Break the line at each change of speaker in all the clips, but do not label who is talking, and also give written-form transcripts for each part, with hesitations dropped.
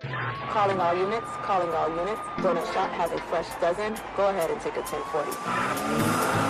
Calling all units, calling all units. Donut shop has a fresh dozen. Go ahead and take a 1040.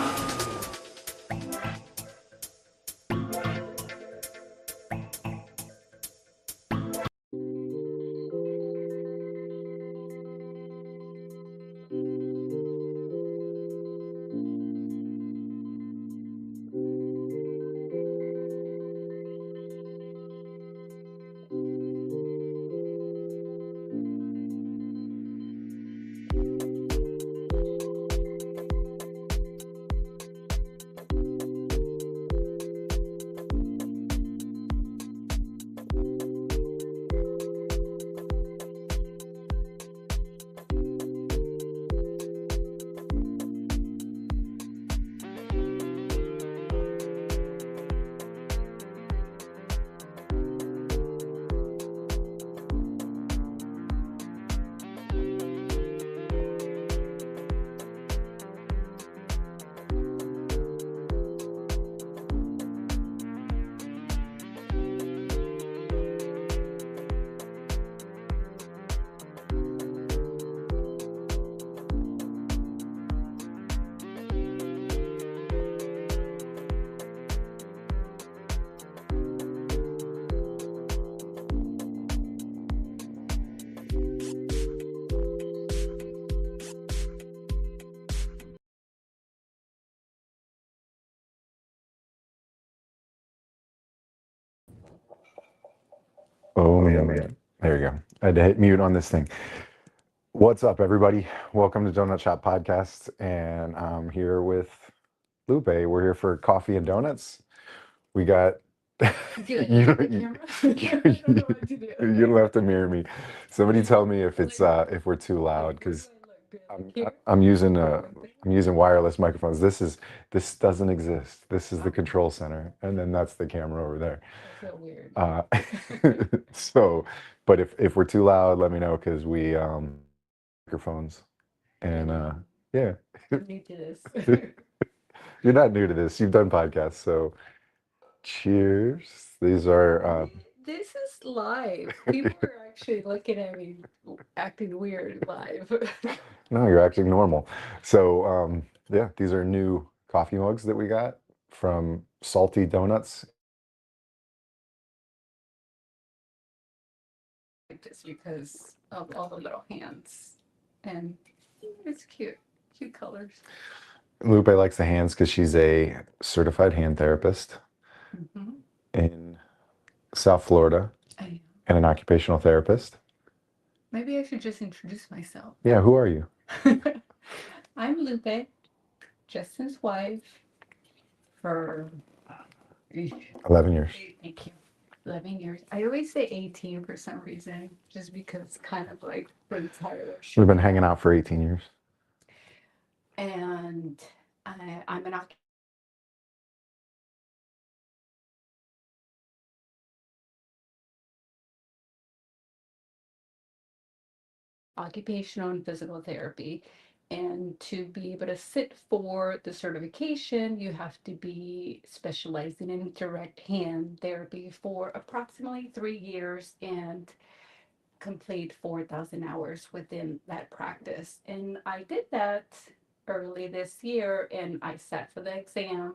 Oh man. There you go. I had to hit mute on this thing. What's up, everybody? Welcome to Donut Shop Podcast, and I'm here with Lupe. We're here for coffee and donuts. We got
Do I need the camera? I don't know what to do.
you don't have to mirror me. Somebody tell me if it's if we're too loud
Where
because
do I look? Do I
I'm
look here?
I'm using
Right there?
I'm using wireless microphones. This doesn't exist. This is the control center, and then that's the camera over there.
That's so weird.
Uh, so, but if we're too loud, let me know because we microphones and
Really?
yeah,
I'm new to this.
you're not new to this. You've done podcasts, so cheers. These are
This is live. People are actually looking at me acting weird live.
no, you're acting normal. So yeah, these are new coffee mugs that we got from Salty Donuts.
Just because of all the little hands. And it's cute. Cute colors.
Lupe likes the hands because she's a certified hand therapist
Hmm.
in South Florida
I,
and an occupational therapist.
maybe I should just introduce myself.
Yeah, who are you?
I'm Lupe, Justin's wife for eesh,
11 years.
thank you. 11 years. I always say 18 for some reason, just because kind of like for the entire
We've
show.
been hanging out for 18 years.
And I'm an occupational and physical therapy. And to be able to sit for the certification, you have to be specializing in direct hand therapy for approximately 3 years and complete 4,000 hours within that practice. And I did that early this year and I sat for the exam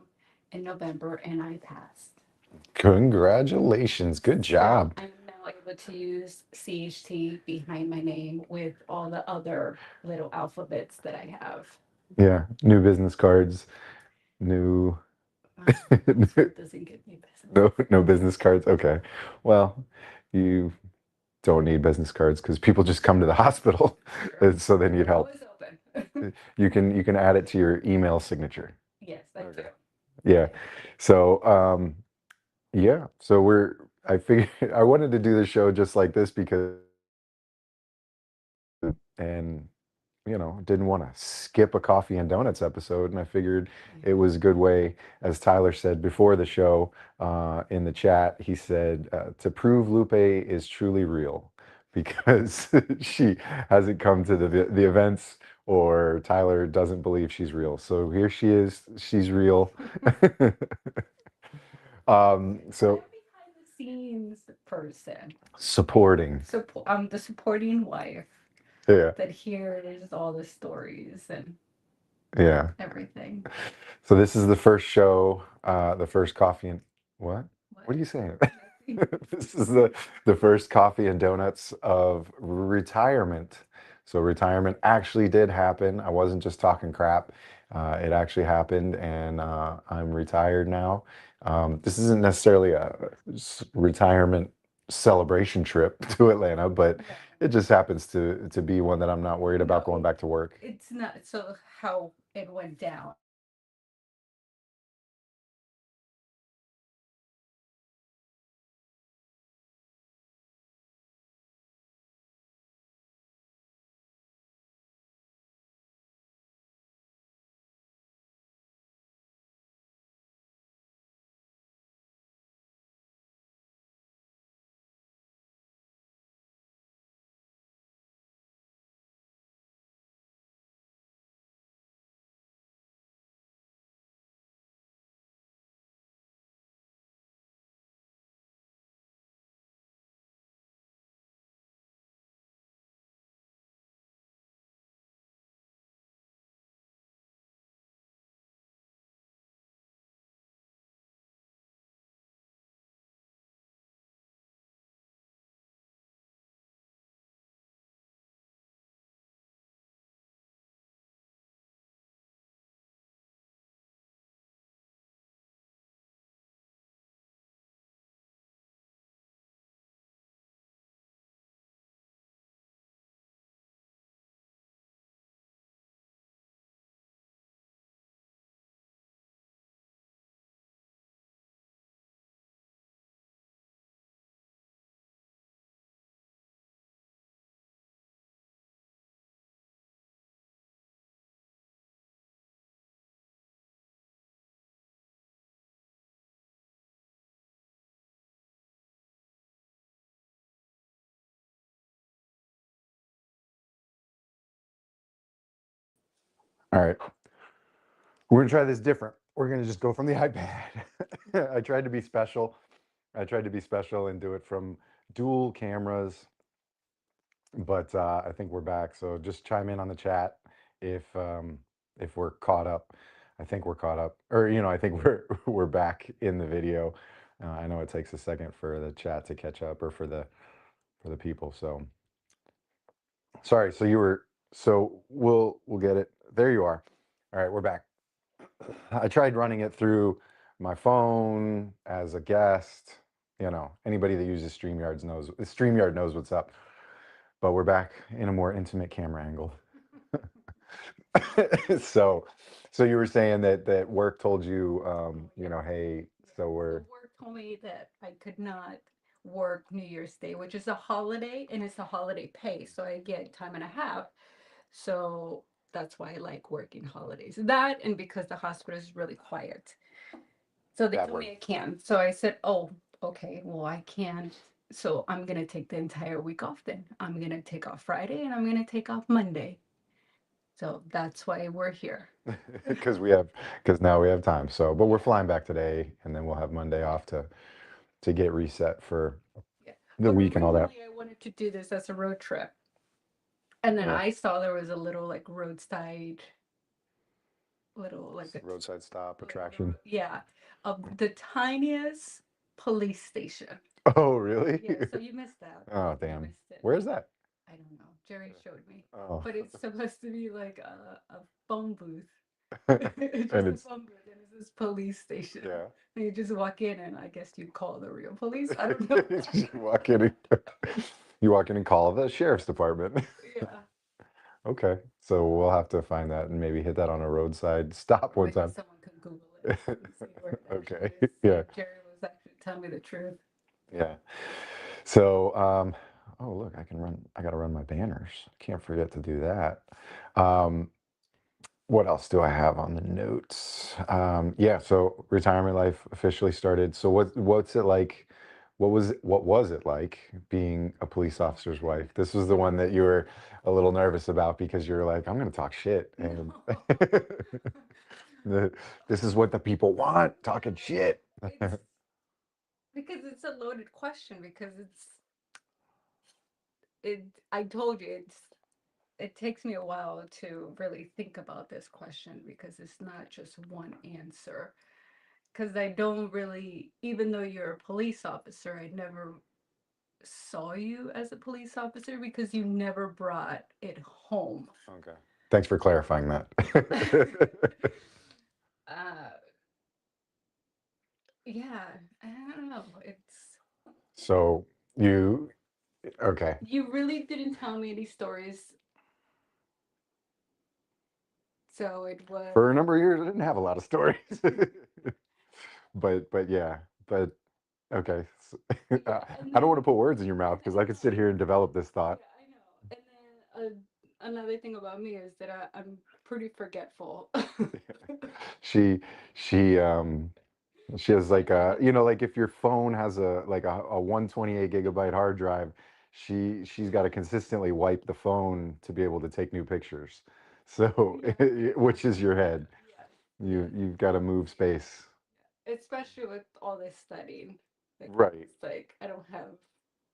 in November and I passed.
Congratulations. Good
So
job.
I'm now able to use CHT behind my name with all the other little alphabets that I have.
Yeah. New business cards. New
Hospital doesn't give me business.
no business cards. Okay. Well, you don't need business cards because people just come to the hospital.
True.
So they need
We're
help.
always open.
You can add it to your email signature.
Yes, I do.
Okay. Yeah.
I
So yeah. So I figured I wanted to do the show just like this because and didn't want to skip a coffee and donuts episode. And I figured it was a good way, as Tyler said before the show in the chat, he said, to prove Lupe is truly real because she hasn't come to the events or Tyler doesn't believe she's real. So here she is. She's real.
I'm
So
behind the scenes person.
Supporting.
I'm the supporting wife
Yeah.
that hears all the stories and
Yeah.
everything.
So this is the first show, the first coffee and what? What are
What?
you saying?
Nothing.
This is the first coffee and donuts of retirement. So retirement actually did happen. I wasn't just talking crap. It actually happened, and I'm retired now. This isn't necessarily a retirement celebration trip to Atlanta, but
No,
it just happens to be one that I'm not worried
no,
about going back to work.
it's not. So how it went down.
All right. We're gonna try this different. We're gonna just go from the iPad. I tried to be special. I tried to be special and do it from dual cameras, but I think we're back. So just chime in on the chat if we're caught up. I think we're caught up, or I think we're back in the video. I know it takes a second for the chat to catch up, or for the people. So sorry. So we'll get it. There you are. All right, we're back. I tried running it through my phone as a guest. Anybody that uses StreamYard knows what's up. But we're back in a more intimate camera angle. so, so you were saying that work told you, hey,
Yeah.
so
So
we're
work told me that I could not work New Year's Day, which is a holiday and it's a holiday pay. So I get time and a half. So that's why I like working holidays. That and because the hospital is really quiet. So they
bad
told
word.
me I can. So I said, oh, okay, well, I can't. So I'm going to take the entire week off then. I'm going to take off Friday and I'm going to take off Monday. So that's why we're here.
Because now we have time. So, but we're flying back today, and then we'll have Monday off to get reset for
Yeah.
the
But
week and all that.
originally, I wanted to do this as a road trip. And then
Yeah.
I saw there was a little like roadside, little like a
Roadside stop
like
attraction.
yeah, the tiniest police station.
Oh, really?
Yeah, so you missed that.
Oh,
You
damn.
missed it.
Where's that?
I don't know. Jerry showed me.
Oh.
But it's supposed to be like a phone booth. It's
And
just a
it's
phone booth and it's this police station.
yeah.
And you just walk in and I guess you call the real police. I don't know.
You walk in and you walk in and call the sheriff's department.
Yeah.
Okay, so we'll have to find that and maybe hit that on a roadside stop
Or
one
maybe
time.
someone could Google it and see where it actually
Okay,
is. See
yeah,
if Jerry was actually telling me the truth.
yeah. So, oh look, I gotta run my banners. Can't forget to do that. Um, what else do I have on the notes? Yeah, so retirement life officially started. So what's it like? What was it like being a police
Oh
officer's
my
wife? This was the one that you were a little nervous about because you're like, I'm gonna talk shit, and
God.
this is what the people want,
No.
talking shit.
It's Because it's a loaded question, because I told you, it takes me a while to really think about this question, because it's not just one answer. Because I don't really, even though you're a police officer, I never saw you as a police officer because you never brought it home.
Okay. Thanks for clarifying that.
uh, yeah, I don't know.
So you, okay.
You really didn't tell me any stories, so it was.
For a number of years, I didn't have a lot of stories. But yeah, but okay.
Yeah, and
I don't
then
want to put words in your mouth because I could sit here and develop this thought.
yeah, I know. And then another thing about me is that I'm pretty forgetful.
She she has like a, you know, like if your phone has a 128 gigabyte hard drive, she's got to consistently wipe the phone to be able to take new pictures. So
Yeah,
which is your head.
yes, yes.
You've got to move space.
Especially with all this studying. Like,
Right.
it's like I don't have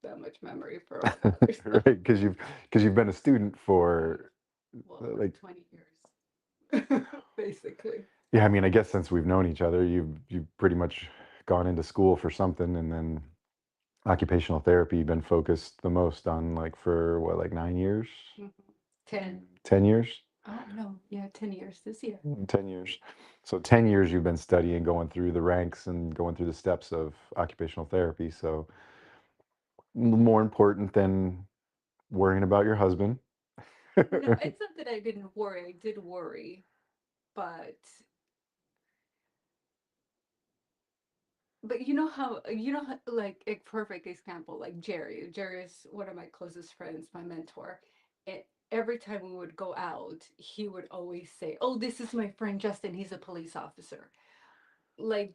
that much memory for all the other
Right,
stuff.
because you've been a student
Mm.
for
Well, for
like,
20 years, basically.
yeah, I mean, I guess since we've known each other, you've pretty much gone into school for something, and then occupational therapy been focused the most on, like, for what, like 9 years,
Mhm. 10.
10 years.
Oh, no. Yeah, 10 years this year.
10 years. So 10 years you've been studying, going through the ranks and going through the steps of occupational therapy. So more important than worrying about your husband.
No, it's not that I didn't worry. I did worry, but like a perfect example, like Jerry. Jerry is one of my closest friends, my mentor. And every time we would go out, he would always say, "Oh, this is my friend Justin. He's a police officer." Like,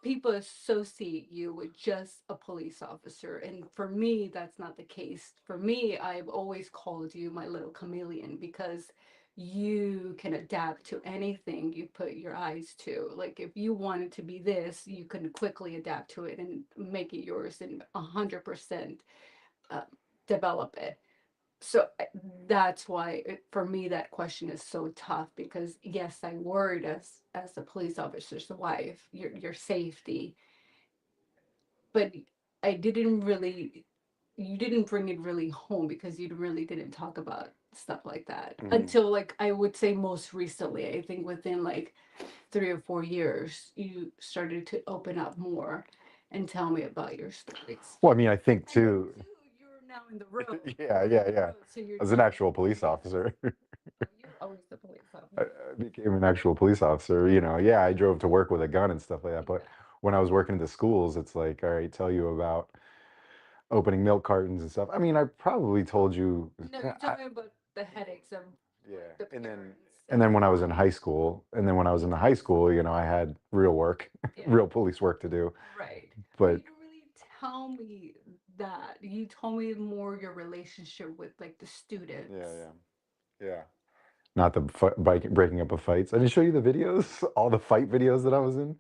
people associate you with just a police officer, and for me that's not the case. For me, I've always called you my little chameleon, because you can adapt to anything you put your eyes to. Like, if you wanted to be this, you can quickly adapt to it and make it yours, and 100% uh, develop it. So that's why for me that question is so tough, because yes, I worried as a police officer's wife, your safety, but I didn't really, you didn't bring it really home, because you really didn't talk about stuff like that
Mhm.
until, like, I would say most recently. I think within like 3 or 4 years you started to open up more and tell me about your stories.
Well, I mean, I think
And then
too.
too, you're now in the road.
Yeah,
You're
yeah,
in the
yeah.
road, so you're
As an
dealing
actual
with
police
yes.
officer,
Oh, you're always the police
I
officer.
became an actual police officer. You know, yeah, I drove to work with a gun and stuff like that. But
Yeah.
when I was working in the schools, it's like, all right, tell you about opening milk cartons and stuff. I mean, I probably told you.
No, you told me about the headaches of
Yeah,
like the
and then
parents
and
and
then when I was in high
mommy.
school, and then when I was in the high school, you know, I had real work,
Yeah.
real police work to do.
Right. But
But
you didn't really tell me that. You told me more your relationship with like the
yeah,
students.
yeah. Not the breaking up of fights. I didn't show you the videos, all the fight videos that I was in.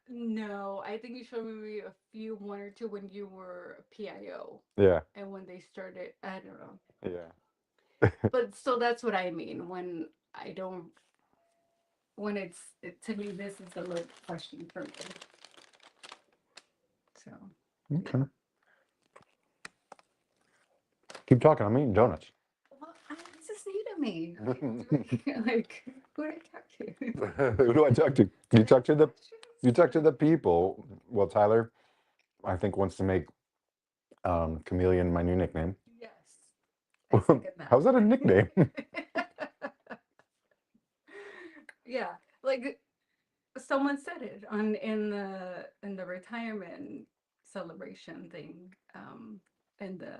No, I think you showed me a few, one or two, when you were a PIO
Yeah,
and when they started, I don't know.
yeah.
But so that's what I mean when I don't, when to me, this is a little question for me. So, yeah.
Okay. Keep talking. I'm eating donuts.
Well, this is new to me. Like, who did I talk to?
Who do I talk to? You
Did I
talk
ask
to the you
questions?
talk to the people. Well, Tyler, I think wants to make Chameleon my new nickname.
Yes, I second
How's that a nickname?
that. Yeah, like someone said it on in the retirement celebration thing, in the,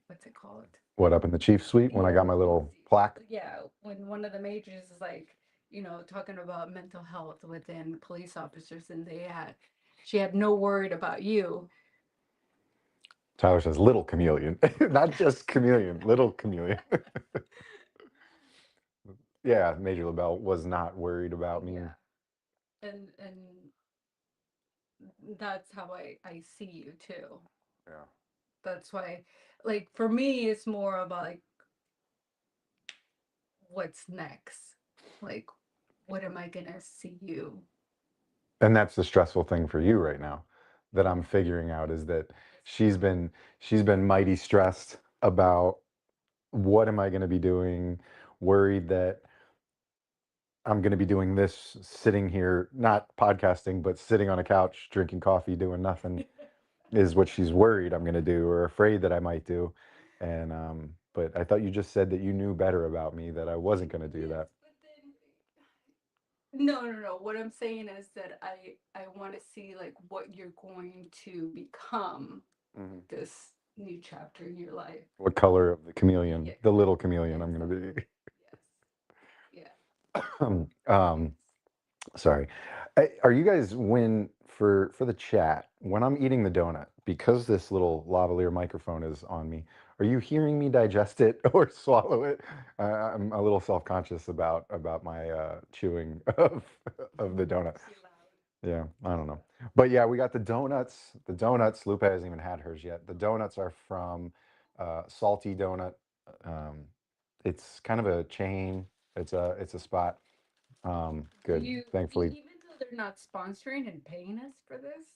what's it called?
What, up in the chief suite when I
Yeah,
got my little plaque?
yeah, when one of the majors is like, talking about mental health within police officers, and she had no word about you.
Tyler says little chameleon, not just chameleon, little chameleon. Yeah, Major LaBelle was not worried about me.
Yeah, and that's how I see you too.
Yeah.
That's why, like, for me, it's more about like what's next. Like, what am I gonna see you?
And that's the stressful thing for you right now that I'm figuring out is that she's been she's been mighty stressed about what am I going to be doing, worried that I'm going to be doing this sitting here, not podcasting, but sitting on a couch drinking coffee doing nothing is what she's worried I'm going to do or afraid that I might do. And but I thought you just said that you knew better about me that I wasn't going to do
Yes,
that.
but then no, no, no. What I'm saying is that I want to see like what you're going to become
Mhm.
this new chapter in your life.
What color of the chameleon,
Yeah,
the little chameleon I'm going to
exactly.
be.
Yes.
um, Sorry. Are you guys when for the chat when I'm eating the donut because this little lavalier microphone is on me? Are you hearing me digest it or swallow it? I'm a little self-conscious about my chewing of the donut.
Too loud.
Yeah, I don't know. But yeah, we got the donuts. The donuts. Lupe hasn't even had hers yet. The donuts are from Salty Donut. Um, it's kind of a chain. It's a spot.
Do
Good.
you,
Thankfully,
even though they're not sponsoring and paying us for this,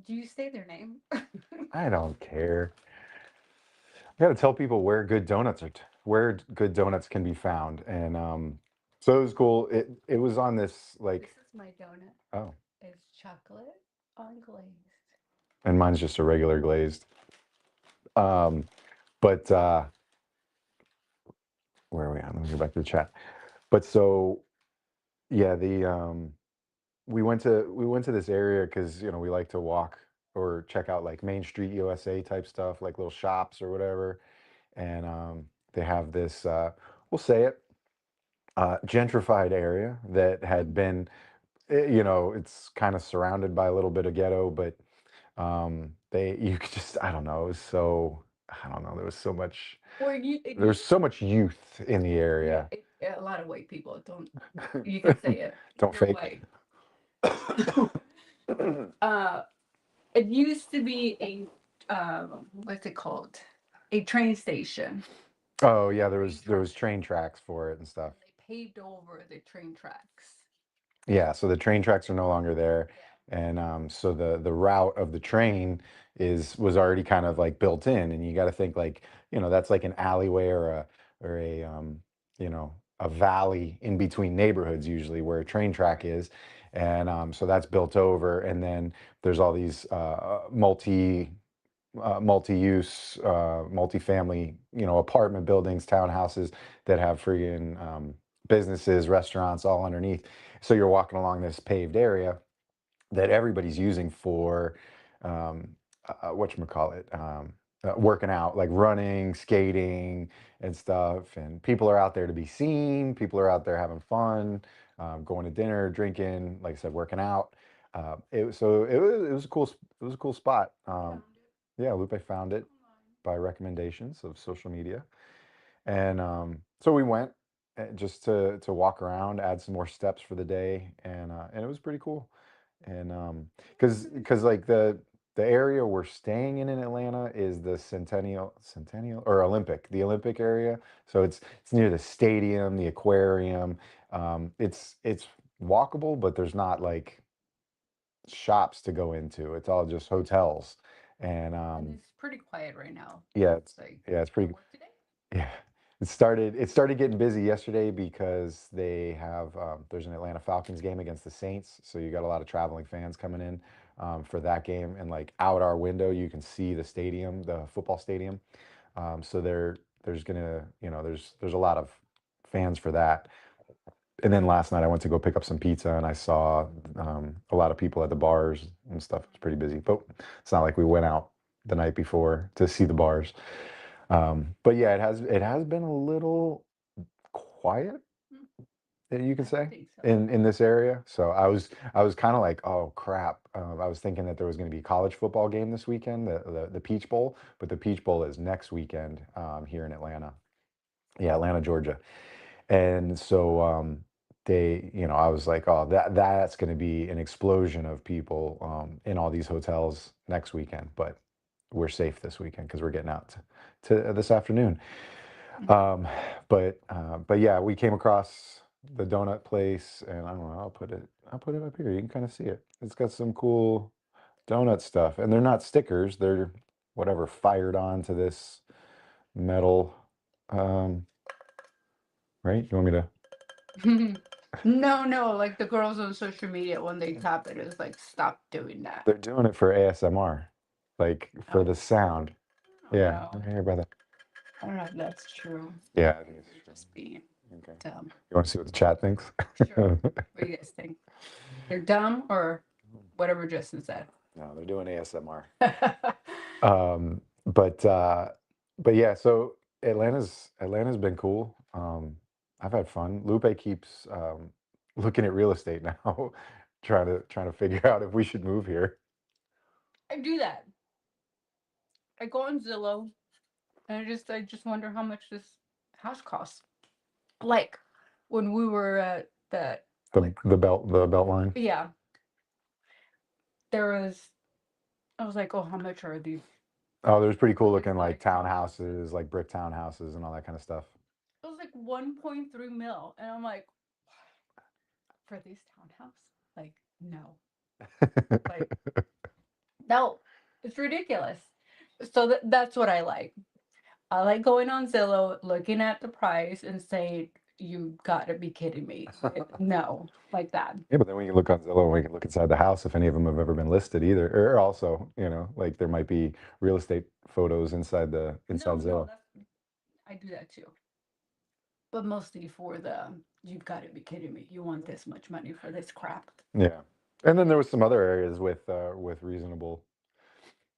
do you say their name?
I don't care. I got to tell people where good donuts are, where good donuts can be found, and so it was cool. It was on this
This
like
is my donut.
oh,
It's chocolate on glazed.
and mine's just a regular glazed. Um, but where are we at? Let me go back to the chat. But so yeah, the we went to this area because we like to walk or check out like Main Street USA type stuff, like little shops or whatever, and they have this we'll say it gentrified area that had been, it's kind of surrounded by a little bit of ghetto, but you could just, I don't know, it was so, I don't know,
Or you, it
there was
used
so much youth in the
yeah,
area.
a lot of white people don't. You can say it.
Don't
You're
fake.
white. uh, it used to be a what's it called? A train station.
Oh yeah, there
Train
was there
track.
was train tracks for it and stuff.
And they paved over the train tracks.
Yeah, so the train tracks are no longer there,
Yeah.
and so the route of the train was already kind of like built in, and you got to think like that's like an alleyway or a valley in between neighborhoods usually where a train track
Right.
is, and so that's built over, and then there's all these multi-use, multi-family, apartment buildings, townhouses that have friggin' businesses, restaurants all underneath. So you're walking along this paved area that everybody's using for whatchamacallit, working out, like running, skating, and stuff. And people are out there to be seen. People are out there having fun, going to dinner, drinking, like I said, working out. It was a cool spot.
You found it
Yeah, Lupe found it
online.
by recommendations of social media, and so we went just to walk around, add some more steps for the day, and it was pretty cool. And because like the area we're staying in Atlanta is the Centennial or the Olympic area. So it's near the stadium, the aquarium. It's walkable, but there's not like shops to go into. It's all just hotels. And
And it's pretty quiet right now.
yeah, it's
Like,
yeah, it's
no
pretty.
work today?
Yeah, it started getting busy yesterday because there's an Atlanta Falcons game against the Saints, so you got a lot of traveling fans coming in for that game, and like out our window you can see the stadium, the football stadium. So there's gonna there's a lot of fans for that. And then last night I went to go pick up some pizza and I saw a lot of people at the bars and stuff. It was pretty busy, but it's not like we went out the night before to see the bars. But yeah, it has been a little quiet,
Hmm,
you
I
could
don't
say,
think so.
in this area. So I was kind of like, oh crap. I was thinking that there was going to be a college football game this weekend, the Peach Bowl, but the Peach Bowl is next weekend, here in Atlanta. Yeah, Atlanta, Georgia. And so I was like, oh, that's going to be an explosion of people in all these hotels next weekend. But we're safe this weekend because we're getting out to this afternoon. Um, but yeah, we came across the donut place, and I don't know. I'll put it up here. You can kind of see it. It's got some cool donut stuff, and they're not stickers. They're whatever fired onto this metal. Right? You want me to?
No, like the girls on social media when they tap it, it's like stop doing that.
They're doing it for ASMR, like for the sound.
Oh,
Yeah,
no.
right here, brother.
I don't know if that's true.
Yeah, it is.
Just being
Okay.
dumb.
You want to see what the chat thinks?
Sure. What do you guys think? They're dumb or whatever Justin said?
No, they're doing ASMR. Um, but yeah, so Atlanta's been cool. I've had fun. Lupe keeps looking at real estate now, trying to figure out if we should move here.
I do that. I go on Zillow and I just wonder how much this house costs. Like when we were at that
The belt line.
yeah, there was I was like, oh, how much are these?
Oh, there's pretty cool
Really
looking like
fun.
townhouses, like brick townhouses and all that kind of stuff.
It was like 1.3 mil. And I'm like, for this townhouse? Like, no. Like, no, it's ridiculous. So that's what I like. I like going on Zillow, looking at the price and saying, you gotta be kidding me. No, like that.
Yeah, but then when you look on Zillow, we can look inside the house if any of them have ever been listed either. Or also, like there might be real estate photos inside Zillow.
I do that too. But mostly for you've got to be kidding me. You want this much money for this crap?
Yeah. And then there was some other areas with reasonable,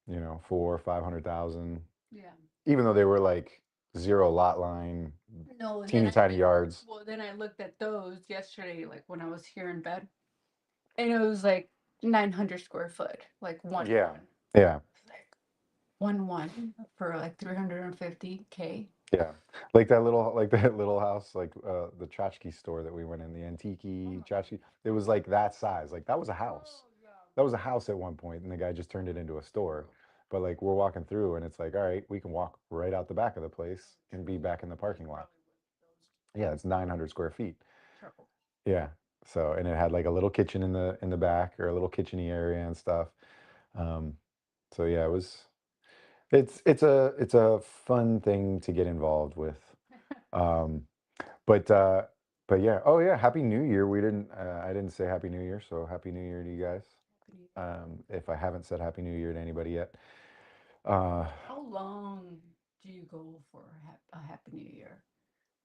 400,000, 500,000,
Yeah.
even though they were like zero lot line,
No,
teeny tiny yards.
Well, then I looked at those yesterday, like when I was here in bed, and it was like 900 square foot, like one.
Yeah.
One.
Yeah.
Like one for like 350K.
Yeah. Like that little house, like the tchotchke store that we went in, the antique tchotchke. It was like that size. Like that was a house.
Yeah.
That was a house at one point, and the guy just turned it into a store. But like we're walking through, and it's like, all right, we can walk right out the back of the place and be back in the parking lot. Yeah, it's 900 square feet.
Trouble.
Yeah. So, and it had like a little kitchen in the back, or a little kitcheny area and stuff. So yeah, it's a fun thing to get involved with. Um, but yeah. Oh yeah, Happy New Year. I didn't say Happy New Year, so Happy New Year to you guys. If I haven't said Happy New Year to anybody yet.
How long do you go for a Happy New Year?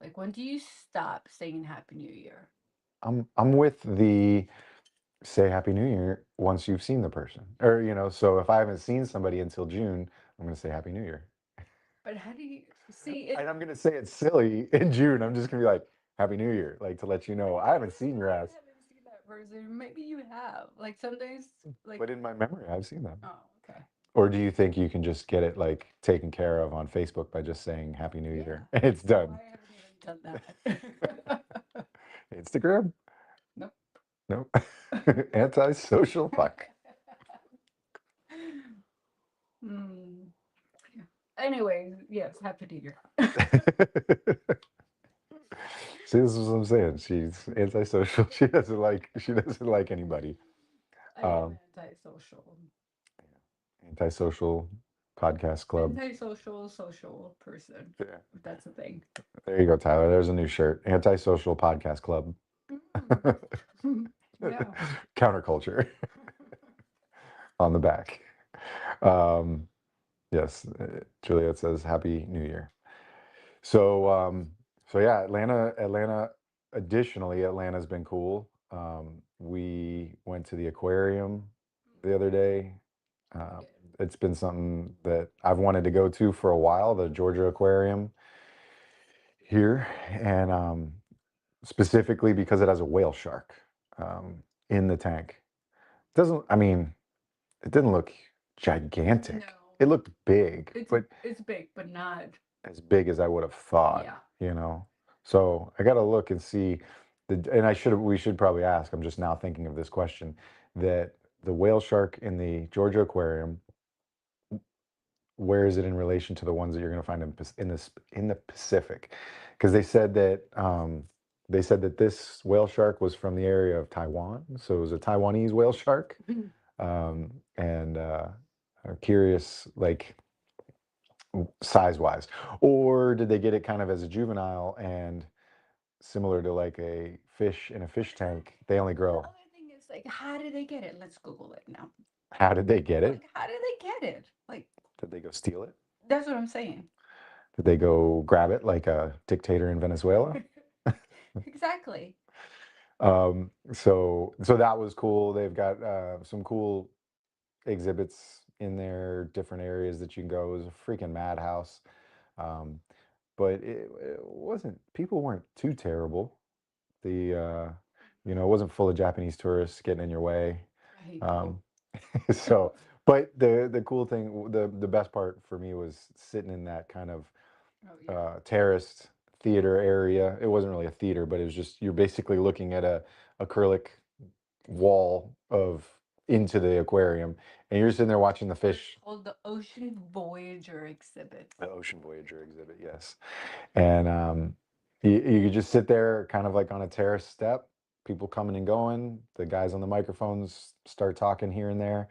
Like when do you stop saying Happy New Year?
I'm with the say Happy New Year once you've seen the person. Or, so if I haven't seen somebody until June, I'm gonna say Happy New Year.
But how do you see it?
And I'm gonna say it's silly in June. I'm just gonna be like, Happy New Year, like to let you know I haven't seen your ass.
I haven't seen that person. Maybe you have. Like sometimes, like.
But in my memory, I've seen them.
Oh, okay.
Or do you think you can just get it like taken care of on Facebook by just saying Happy New Year? And it's done.
I haven't even done that.
Instagram?
Nope.
Nope. Antisocial fuck.
Hmm. Anyway, yes, Happy New Year.
See, this is what I'm saying. She's antisocial. She doesn't like anybody.
I am antisocial.
Antisocial podcast club.
Antisocial, social person.
Yeah.
If that's a thing.
There you go, Tyler. There's a new shirt. Antisocial podcast club.
Yeah.
Counterculture on the back. Yes, Juliet says Happy New Year. So yeah, Atlanta. Additionally, Atlanta's been cool. We went to the aquarium the other day. It's been something that I've wanted to go to for a while, the Georgia Aquarium here, and specifically because it has a whale shark in the tank. I mean, it didn't look gigantic.
No.
It looked big,
It's big, but not
as big as I would have thought.
Yeah.
So I got to look and see And we should probably ask, I'm just now thinking of this question, that the whale shark in the Georgia aquarium, where is it in relation to the ones that you're going to find in the Pacific? Because they said that this whale shark was from the area of Taiwan, so it was a Taiwanese whale shark. And I'm curious, like size wise, or did they get it kind of as a juvenile and similar to like a fish in a fish tank, they only
The
grow?
other thing is like, how did they get it? Let's Google it now.
How did they get it?
Like, how did they get it? Like,
Did they go steal it?
that's what I'm saying.
Did they go grab it like a dictator in Venezuela?
Exactly.
So that was cool. They've got some cool exhibits in there, different areas that you can go. It was a freaking madhouse. Um, but it wasn't, people weren't too terrible. It wasn't full of Japanese tourists getting in your way.
Right.
Um, so, but the cool thing, the best part for me was sitting in that kind of
Oh yeah.
terraced theater area. It wasn't really a theater, but it was just, you're basically looking at a acrylic wall of into the aquarium, and you're sitting there watching the fish.
Called the Ocean Voyager exhibit.
The Ocean Voyager exhibit, yes. And you could just sit there kind of like on a terrace step, people coming and going. The guys on the microphones start talking here and there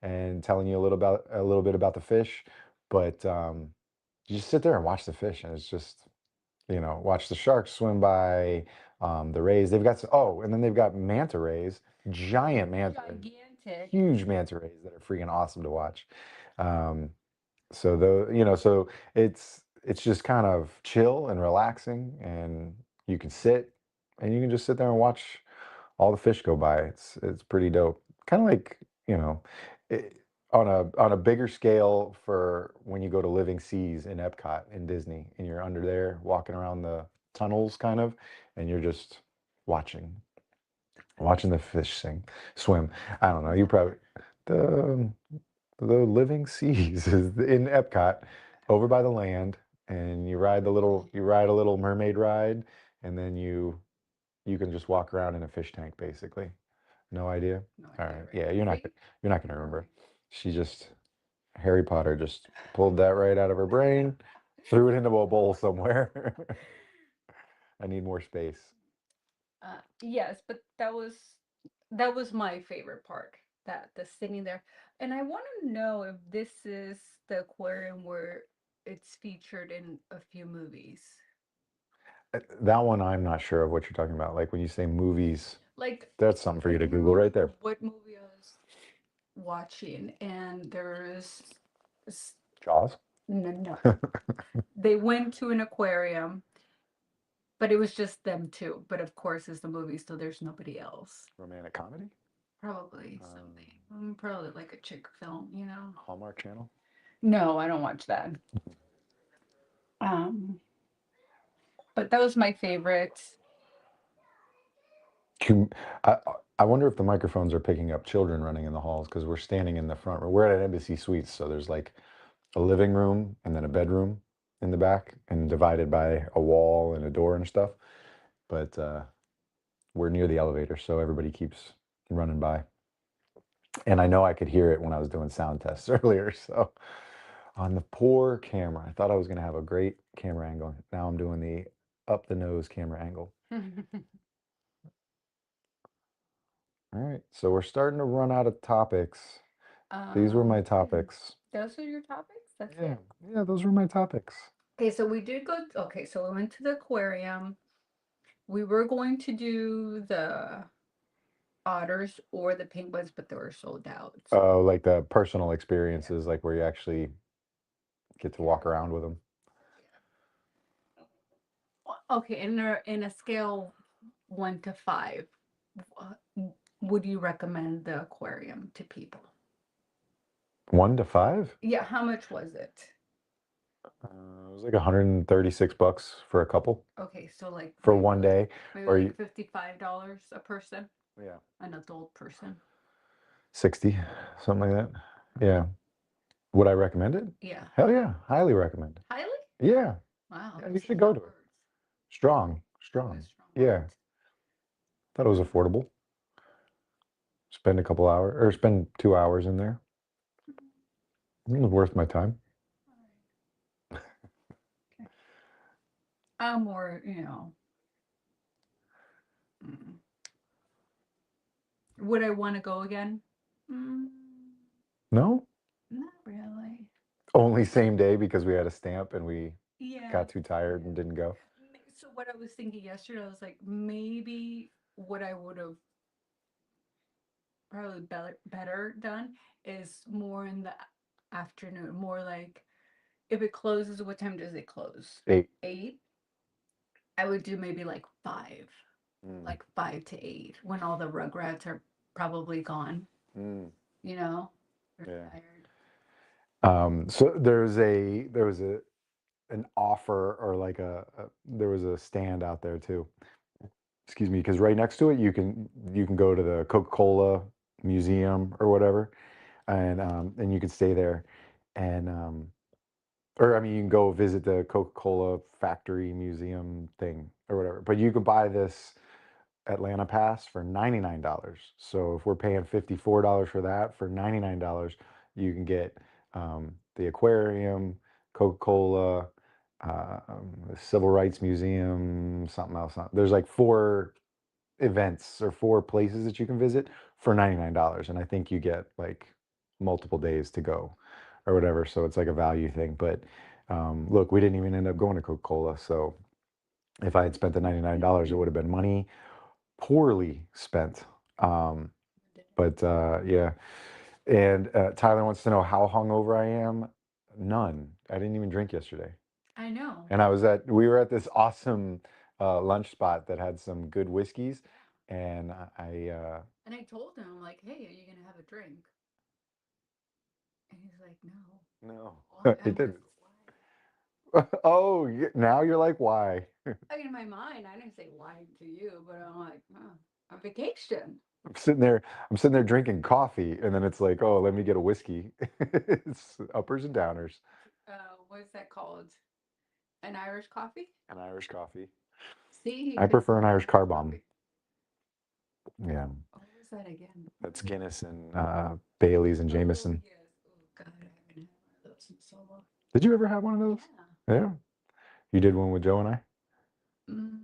and telling you a little bit about the fish. But you just sit there and watch the fish, and it's just, watch the sharks swim by, the rays. And then they've got manta rays, giant
Gigantic.
huge manta rays that are freaking awesome to watch. Um, so it's just kind of chill and relaxing, and you can just sit there and watch all the fish go by. It's pretty dope. Kind of like, it, on a bigger scale for when you go to Living Seas in Epcot in Disney, and you're under there walking around the tunnels kind of, and you're just watching the fish swim. I don't know. You probably the the Living Seas is in Epcot, over by the land, and you ride a little mermaid ride, and then you can just walk around in a fish tank basically. No idea.
No
All
idea,
right.
right?
Yeah, you're not gonna remember. She just Harry Potter just pulled that right out of her brain, threw it into a bowl somewhere. I need more space.
Yes, but that was my favorite part. That the sitting there, and I want to know if this is the aquarium where it's featured in a few movies.
That one I'm not sure of what you're talking about. Like when you say movies,
Like,
that's something for
I
you to
don't
Google
remember
right there.
what movie I was watching, and there's s-
Jaws?
no, no. They went to an aquarium, but it was just them two. But of course, it's the movie, so there's nobody else.
Romantic comedy?
Probably something. Probably like a chick film, you know?
Hallmark Channel?
No, I don't watch that. Um, but that was my favorite.
Can, I, I wonder if the microphones are picking up children running in the halls, because we're standing in the front row. We're at Embassy Suites, so there's like a living room and then a bedroom in the back, and divided by a wall and a door and stuff. But we're near the elevator, so everybody keeps running by. And I know I could hear it when I was doing sound tests earlier. So on the poor camera, I thought I was going to have a great camera angle. Now I'm doing the up the nose camera angle. All right, so we're starting to run out of topics. These were my topics.
Those are your topics? That's
Yeah,
it?
yeah, those were my topics.
Okay, so we did go. Okay, so we went to the aquarium. We were going to do the otters or the penguins, but they were sold out.
Oh, like the personal experiences, like where you actually get to walk around with them.
Okay, in a scale 1 to 5, would you recommend the aquarium to people?
1 to 5?
Yeah, how much was it?
It was like $136 for a couple
Okay, so like
for one day.
maybe
Or
like $55 a person,
yeah,
an adult person.
60, something like that. Yeah. Would I recommend it?
Yeah.
Hell yeah, highly recommend it.
Highly?
Yeah,
Wow,
yeah, you
that's
should
a
go
lot
to
of
it.
words.
Strong,
That
strong.
is strong
Yeah.
words.
Thought it was affordable. Spend a couple hours or spend 2 hours in there. It was worth my time.
Okay. I'm more, mm, would I want to go again? Mm,
No,
not really.
only same day because we had a stamp and we
Yeah.
got too tired and didn't go.
So what I was thinking yesterday, I was like, maybe what I would have probably better done is more in the afternoon, more like if it closes, what time does it close?
8.
8? I would do maybe like 5,
Mm,
like 5 to 8, when all the rugrats are probably gone,
mm,
you know? They're
yeah.
tired.
So there was a an offer or like there was a stand out there too. Excuse me, because right next to it you can go to the Coca-Cola museum or whatever, and you can stay there, and or I mean you can go visit the Coca-Cola factory museum thing or whatever. But you can buy this Atlanta pass for $99. So if we're paying $54 for that, for $99, you can get the aquarium, Coca-Cola, the Civil Rights Museum, something else. There's like 4 events or 4 places that you can visit for $99. And I think you get like multiple days to go or whatever. So it's like a value thing. But look, we didn't even end up going to Coca-Cola. So if I had spent the $99, it would have been money poorly spent. Um, but yeah, and Tyler wants to know how hungover I am. None. I didn't even drink yesterday,
I know.
and we were at this awesome lunch spot that had some good whiskeys, and
And I told him, I'm like, hey, are you going to have a drink? And he's like, no.
no,
Why?
it
I'm like,
didn't.
why?
Oh, now you're like, why?
Like in my mind, I didn't say why to you, but I'm like, oh, on vacation.
I'm sitting there, I'm sitting there drinking coffee, and then it's like, oh, let me get a whiskey. It's uppers and downers.
What's that called? An Irish coffee?
An Irish coffee.
See, he
I
couldn't
prefer an
say
Irish
Irish
car bomb.
coffee.
Yeah,
What was that again?
that's Guinness and Bailey's and
Oh,
Jameson.
yes. Oh, God, I haven't had one of those in so long.
Did you ever have one of those?
Yeah.
Yeah, you did one with Joe and I.
Mm,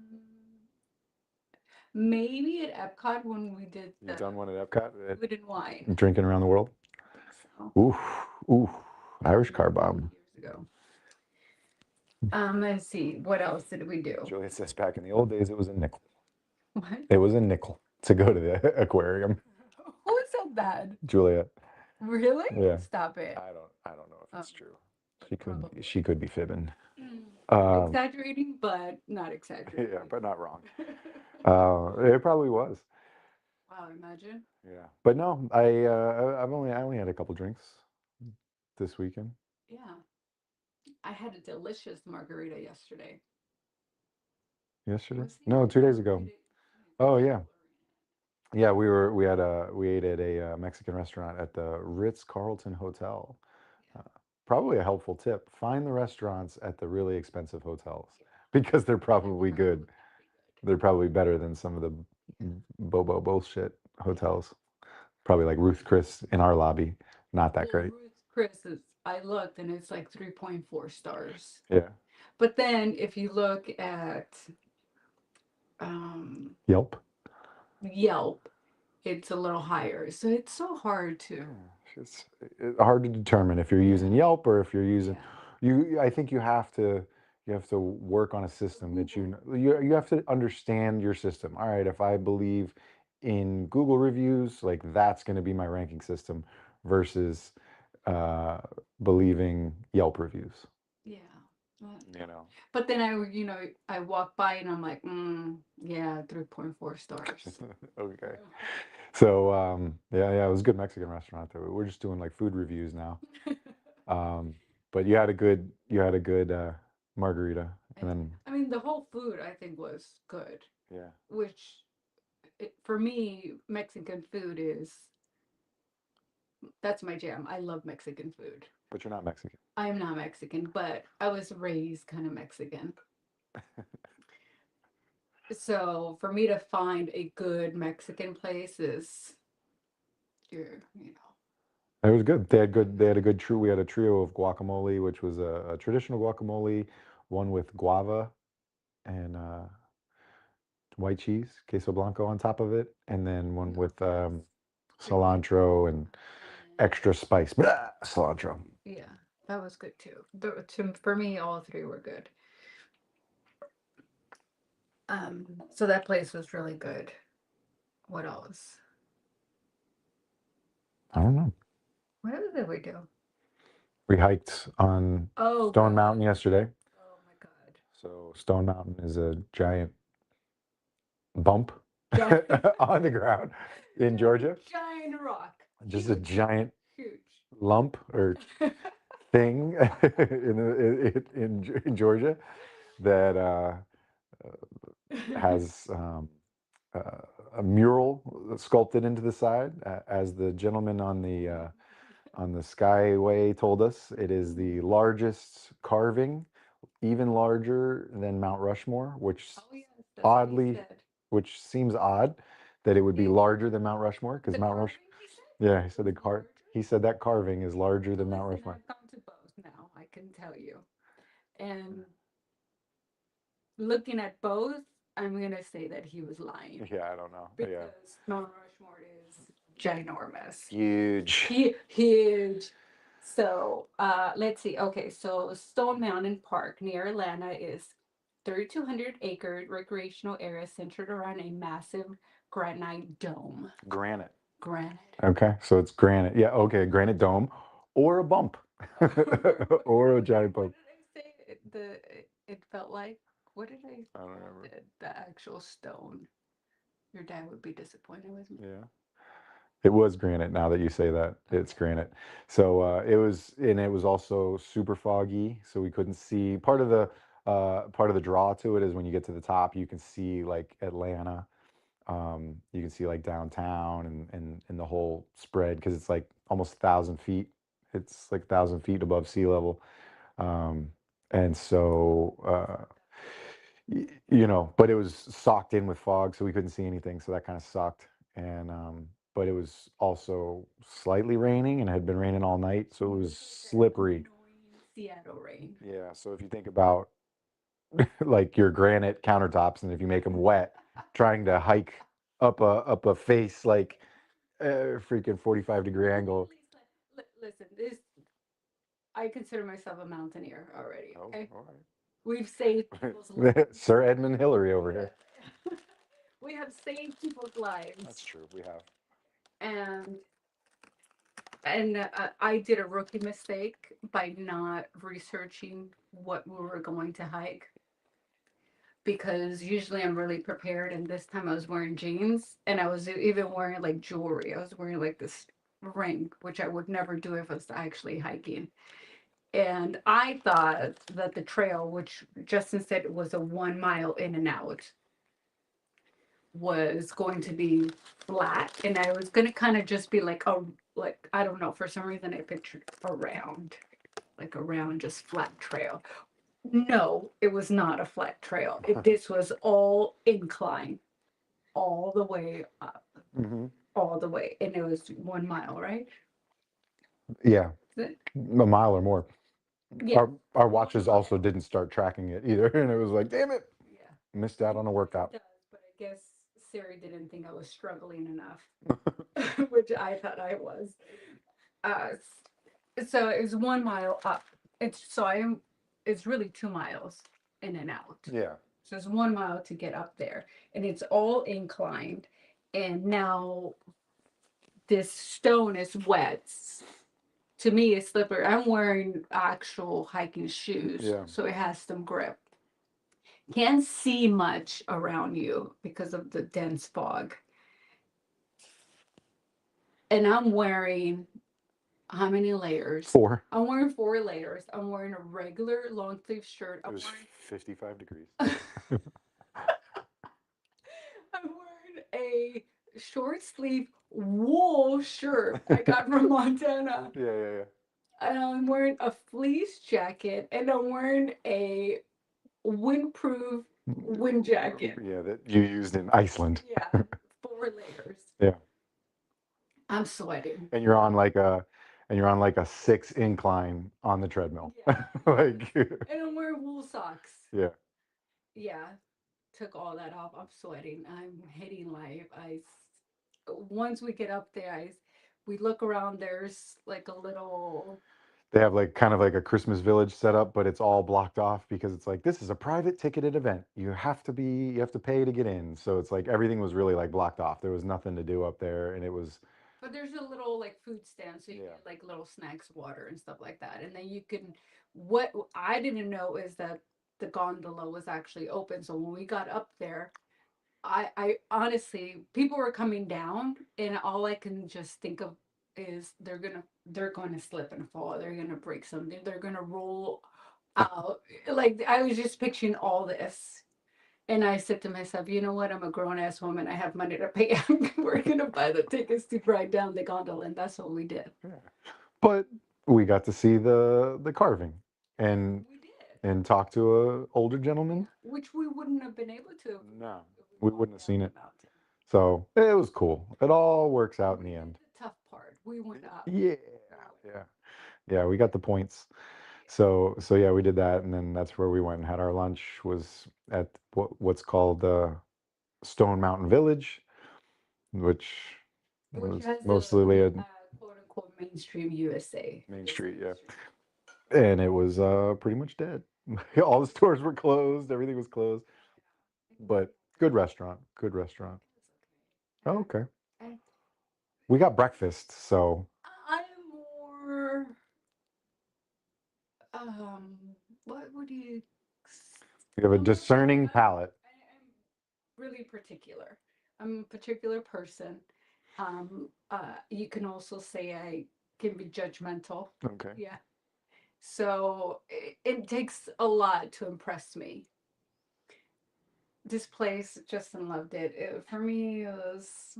maybe at Epcot when we did
You've done one at Epcot,
food and wine.
drinking around the world.
I think so.
Ooh, ooh, Irish car bomb.
Years ago. Let's see. What else did we do?
Juliet says back in the old days, it was a nickel.
What?
It was a nickel to go to the aquarium.
Who said that?
Juliet.
Really?
Yeah.
Stop it.
I don't know if it's true.
Probably.
She could be fibbing.
Exaggerating, but not exaggerating.
Yeah, but not wrong. It probably was.
Wow, imagine.
Yeah, but no, I only had a couple drinks this weekend.
Yeah. I had a delicious margarita yesterday.
Yesterday?
Was it?
No, 2 days ago.
2 days.
Oh yeah, yeah. We ate at a Mexican restaurant at the Ritz-Carlton Hotel. Uh, Probably a helpful tip: find the restaurants at the really expensive hotels because they're probably good. They're probably better than some of the bobo bullshit hotels. Probably like Ruth Chris in our lobby. Not that
Well,
great.
Ruth Chris is, I looked and it's like 3.4 stars.
Yeah.
But then if you look at um,
Yelp.
Yelp, it's a little higher. So it's so hard
Yeah,
to.
it's hard to determine if you're using Yelp or if you're using
Yeah.
you. I think you have to work on a system that you have to understand your system. All right, if I believe in Google reviews, like that's going to be my ranking system versus uh, believing Yelp reviews.
Yeah.
You know.
But then I walk by and I'm like, yeah, 3.4 stars.
Okay. So yeah, it was a good Mexican restaurant there. We're just doing like food reviews now. But you had a good margarita, and then
I mean, the whole food I think was good,
yeah,
which for me, Mexican food that's my jam. I love Mexican food.
but you're not Mexican.
I am not Mexican, but I was raised kind of Mexican. So for me to find a good Mexican place is, you know.
It was good. They had good. They had a good trio. We had a trio of guacamole, which was a traditional guacamole, one with guava and white cheese, queso blanco on top of it, and then one with cilantro and extra spice. Blah, cilantro.
Yeah, that was good too. For me, all three were good. So that place was really good. What else?
I don't know.
What else did we do?
We hiked on
Oh
Stone
God.
Mountain yesterday.
Oh my God.
So Stone Mountain is a giant bump
Giant,
on the ground in Georgia.
giant rock.
Just a giant
Huge.
lump or thing in Georgia that has uh, a mural sculpted into the side. As the gentleman on the Skyway told us, it is the largest carving, even larger than Mount Rushmore, which
Oh yes, that's what he
oddly,
said.
which seems odd that it would be
He-
larger than Mount Rushmore because
The
Mount
carving,
Rush.
he said?
Yeah, he said the
Was
car.
larger?
He said that carving is larger than Mount
Listen,
Rushmore.
I've gone to both now, I can tell you. And looking at both, I'm gonna say that he was lying
Yeah, I don't know. Yeah,
because Mount Rushmore is ginormous.
huge.
Huge. So let's see. Okay, so Stone Mountain Park near Atlanta is 3,200-acre recreational area centered around a massive granite dome.
Granite.
Granite.
Okay, so it's granite. Yeah, okay, granite dome, or a bump, or a giant
What
bump.
did I say? It felt like. What did I
I don't
call
remember.
the actual stone? Your dad would be disappointed with me.
Yeah. It was granite. Now that you say that, it's
Okay.
granite. So it was, and it was also super foggy, so we couldn't see. Part of the draw to it is when you get to the top, you can see like Atlanta. You can see like downtown and the whole spread because it's like almost 1,000 feet. It's like 1,000 feet above sea level. Um, and so but it was socked in with fog, so we couldn't see anything. So that kind of sucked. And but it was also slightly raining, and it had been raining all night, so it was
Like that
slippery.
annoying Seattle rain.
Yeah. So if you think about like your granite countertops, and if you make them wet, trying to hike up a face like freaking 45-degree angle.
Listen, this I consider myself a mountaineer already.
Oh,
Okay,
all
we've saved people's
right.
lives.
Sir Edmund Hillary over here.
We have saved people's lives,
That's true. We have.
and I did a rookie mistake by not researching what we were going to hike because usually I'm really prepared, and this time I was wearing jeans and I was even wearing like jewelry. I was wearing like this ring, which I would never do if I was actually hiking. And I thought that the trail, which Justin said it was a 1 mile in and out, was going to be flat, and I was gonna kind of just be like I don't know, for some reason I pictured like a round, just flat trail. No, it was not a flat trail. This was all incline, all the way up,
Hmm.
all the way, and it was 1 mile, right?
Yeah,
Is it?
a mile or more.
Yeah,
Our
one
watches
mile.
also didn't start tracking it either, and it was like, damn it,
Yeah.
missed out on a
Usually it
workout.
does, but I guess Siri didn't think I was struggling enough, which I thought I was. Uh, so it was 1 mile up. It's really 2 miles in and out.
Yeah.
So it's 1 mile to get up there, and it's all inclined. And now this stone is wet. To me, it's slippery. I'm wearing actual hiking shoes,
Yeah.
so it has some grip. Can't see much around you because of the dense fog. And I'm wearing how many layers?
4.
I'm wearing 4 layers. I'm wearing a regular long sleeve shirt.
It was 55 degrees.
I'm wearing a short sleeve wool shirt I got from Montana.
Yeah.
And I'm wearing a fleece jacket, and I'm wearing a windproof wind jacket.
Yeah, that you used in Iceland.
Yeah, 4 layers.
Yeah.
I'm sweating.
And you're on like a 6 incline on the treadmill.
Yeah.
Like
And I'm wearing wool socks.
yeah.
Yeah, took all that off. I'm sweating. I'm hating life. Once we get up there, we look around. There's like a little.
They have like kind of like a Christmas village set up, but it's all blocked off because it's like this is a private ticketed event. You have to pay to get in. So it's like everything was really like blocked off. There was nothing to do up there, and it was
But there's a little like food stand, so you
yeah.
get like little snacks, water, and stuff like that. And then you can. What I didn't know is that the gondola was actually open. So when we got up there, I honestly, people were coming down, and all I can just think of is they're gonna slip and fall. They're gonna break something. They're gonna roll out. Like I was just picturing all this, and I said to myself, you know what? I'm a grown ass woman. I have money to pay. We're gonna buy the tickets to ride down the gondola, and that's what we did.
Yeah. But we got to see the carving and
We did,
talk to a older gentleman.
which we wouldn't have been able to
No,
if we
we
walked
wouldn't have
down
seen
the
it.
mountain.
So it was cool. It all works out in
We
the
did
end.
the tough part. We went up.
Yeah,
We
yeah, yeah. We got the points. So yeah, we did that, and then that's where we went and had our lunch. Was at what's called Stone Mountain Village, which
Which
was
has
mostly a
quote unquote mainstream USA.
Main
Yes,
Street.
Main
Yeah,
Street.
and it was pretty much dead. All the stores were closed. Everything was closed. But good restaurant. Good restaurant. Oh, okay.
I,
We got breakfast, so
I'm more, um, what would you,
we have a
I'm more,
discerning palate.
I'm really particular. I'm a particular person. You can also say I can be judgmental.
Okay.
Yeah. So it takes a lot to impress me. This place, Justin loved it. For me, it was,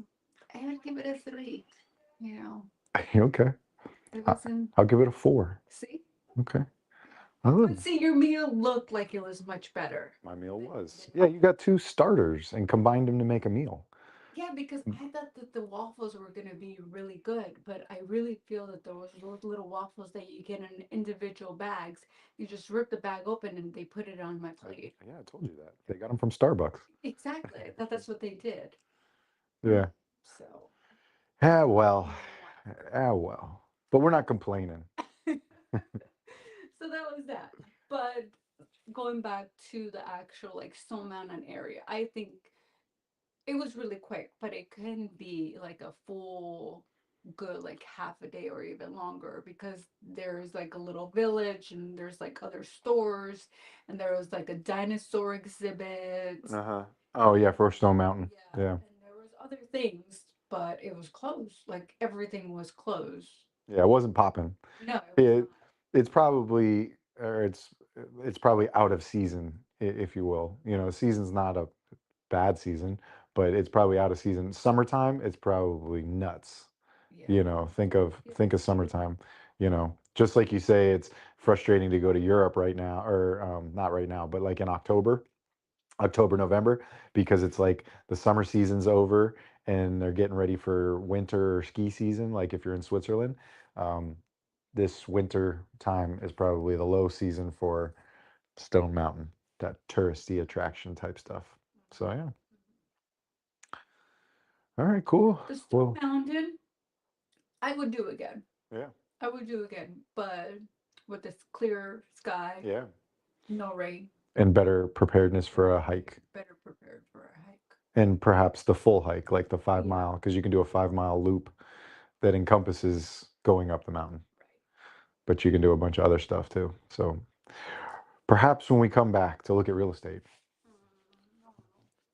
I would give it a 3. You know,
Okay.
it
I-
wasn't,
I'll give it a 4.
see?
Okay. I love
But see, your meal looked like it was much better.
my meal
than,
was.
than
Yeah, you got 2 starters and combined them to make a meal.
Yeah, because I thought that the waffles were going to be really good, but I really feel that those little waffles that you get in individual bags, you just rip the bag open and they put it on my plate.
Yeah, I told you that. They got them from Starbucks.
Exactly. I thought that's what they did.
Yeah.
So,
Ah, well.
mwah.
Ah, well. But we're not complaining.
So that was that. But going back to the actual like Stone Mountain area, I think it was really quick, but it can be like a full good like half a day or even longer because there's like a little village and there's like other stores and there was like a dinosaur exhibit.
Uh-huh. Oh yeah, for Stone Mountain.
Yeah,
Yeah.
and there was other things, but it was closed. Like everything was closed.
Yeah, it wasn't popping.
No, it was
It
not.
it's probably or it's probably out of season, if you will. Season's not a bad season, but it's probably out of season. Summertime, it's probably nuts.
Yeah.
Think of summertime. Just like you say, it's frustrating to go to Europe right now, or not right now, but like in October, November, because it's like the summer season's over and they're getting ready for winter or ski season. Like if you're in Switzerland, um, this winter time is probably the low season for Stone Mountain, that touristy attraction type stuff. So yeah. All right, cool.
The Stone
Well,
Mountain, I would do again.
yeah,
I would do again, but with this clear sky,
yeah.
no rain,
And better preparedness for a hike.
better prepared for a hike.
And perhaps the full hike, like the five
Yeah,
mile, because you can do a 5 mile loop that encompasses going up the mountain.
right.
But you can do a bunch of other stuff too. So perhaps when we come back to look at real estate,
I don't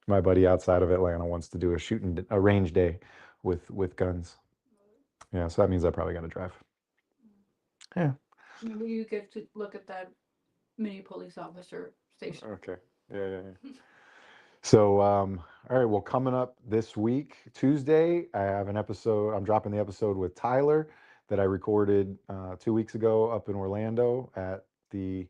my buddy outside of Atlanta wants to do a range day with guns. Yeah, so that means I probably got to drive. Yeah.
Maybe you get to look at that mini police officer station.
Okay. Yeah, yeah, yeah. So, all right. Well, coming up this week, Tuesday, I have an episode. I'm dropping the episode with Tyler that I recorded 2 weeks ago up in Orlando at the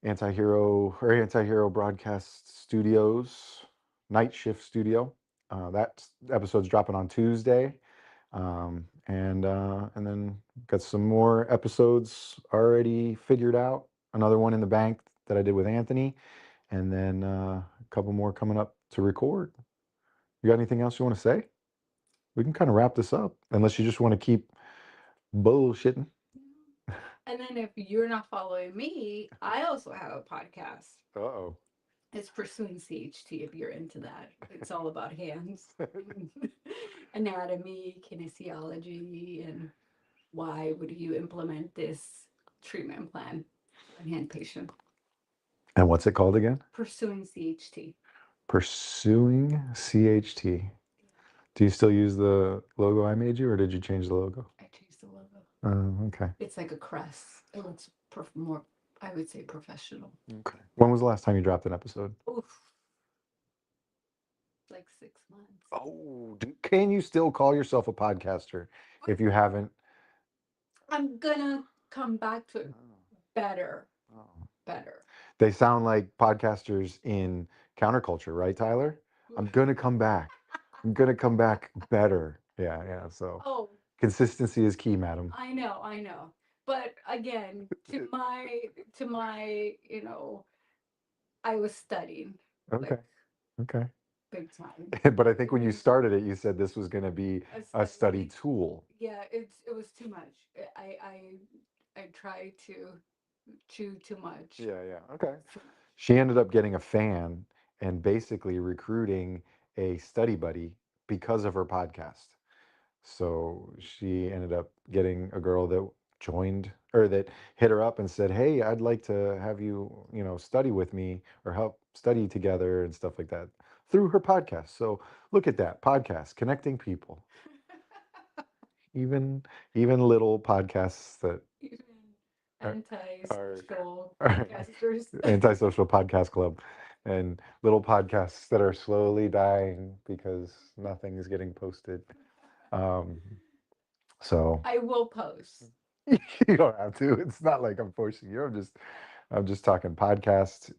Anti-Hero Broadcast Studios, Night Shift Studio. That episode's dropping on Tuesday. And then got some more episodes already figured out. Another one in the bank that I did with Anthony, and then a couple more coming up to record. You got anything else you want to say? We can kind of wrap this up, unless you just want to keep bullshitting.
And then if you're not following me, I also have a podcast.
Uh-oh.
It's Pursuing CHT if you're into that. It's all about hands, anatomy, kinesiology, and why would you implement this treatment plan on hand patient.
And what's it called again?
Pursuing CHT.
Pursuing CHT. Do you still use the logo I made you, or did you change the logo?
I changed the logo.
Okay.
It's like a crest. It looks more, I would say, professional.
Okay. When was the last time you dropped an episode?
Oof. Like 6 months.
Oh, can you still call yourself a podcaster if you haven't?
I'm gonna come back to it better. Better.
They sound like podcasters in counterculture, right, Tyler? I'm gonna come back. I'm gonna come back better. Yeah. So consistency is key, madam.
I know. But again, to my, I was studying.
Okay. Okay.
Big time.
But I think when you started it, you said this was going to be a study tool.
Yeah, it was too much. I tried to chew too much.
Yeah. Okay. She ended up getting a fan and basically recruiting a study buddy because of her podcast. So she ended up getting a girl that joined, or that hit her up and said, "Hey, I'd like to have you, study with me or help study together and stuff like that," through her podcast. So look at that podcast, connecting people. even little podcasts that
antisocial podcasters.
Antisocial podcast club, and little podcasts that are slowly dying because nothing is getting posted. So
I will post.
you don't have to. It's not like I'm forcing you. I'm just talking podcast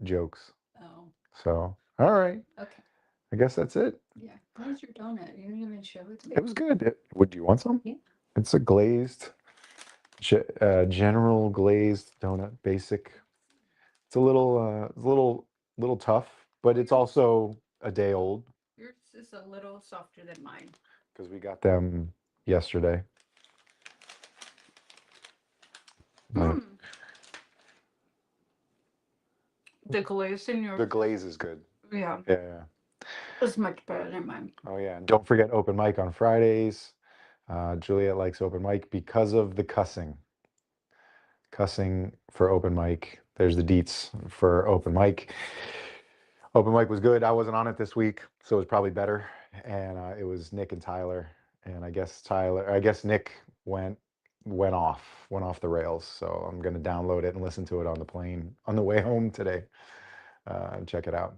jokes.
Oh.
So all right.
Okay.
I guess that's it.
Yeah. How was your donut? You didn't even show it to me.
It was good. Would you want some?
Yeah.
It's a glazed, general glazed donut, basic. It's a little tough, but it's also a day old.
Yours is a little softer than mine.
Because we got them yesterday.
Mm. The glaze in yours.
The glaze is good.
Yeah.
Yeah.
It's much better than mine.
Oh yeah, and don't forget open mic on Fridays. Juliet likes open mic because of the cussing. Cussing for open mic. There's the deets for open mic. Open mic was good. I wasn't on it this week, so it was probably better. And it was Nick and Tyler. And I guess Nick went off the rails. So I'm gonna download it and listen to it on the plane on the way home today. And check it out.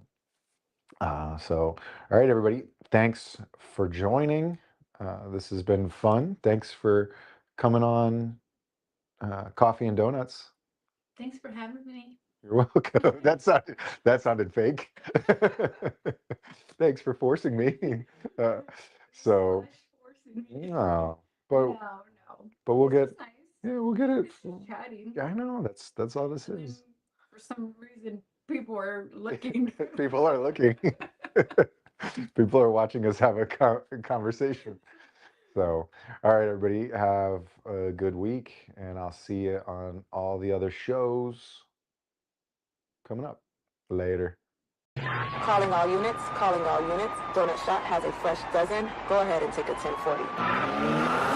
So, all right, everybody, thanks for joining. This has been fun. Thanks for coming on Coffee and Donuts.
Thanks for having me.
You're welcome. That sounded fake. Thanks for forcing me. So, no, but we'll get.
Nice.
Yeah, we'll get it.
Chatting.
I know that's all this is.
For some reason, people are looking.
People are looking. People are watching us have a conversation. So, all right, everybody, have a good week, and I'll see you on all the other shows coming up. Later.
Calling all units. Donut Shop has a fresh dozen. Go ahead and take a 1040.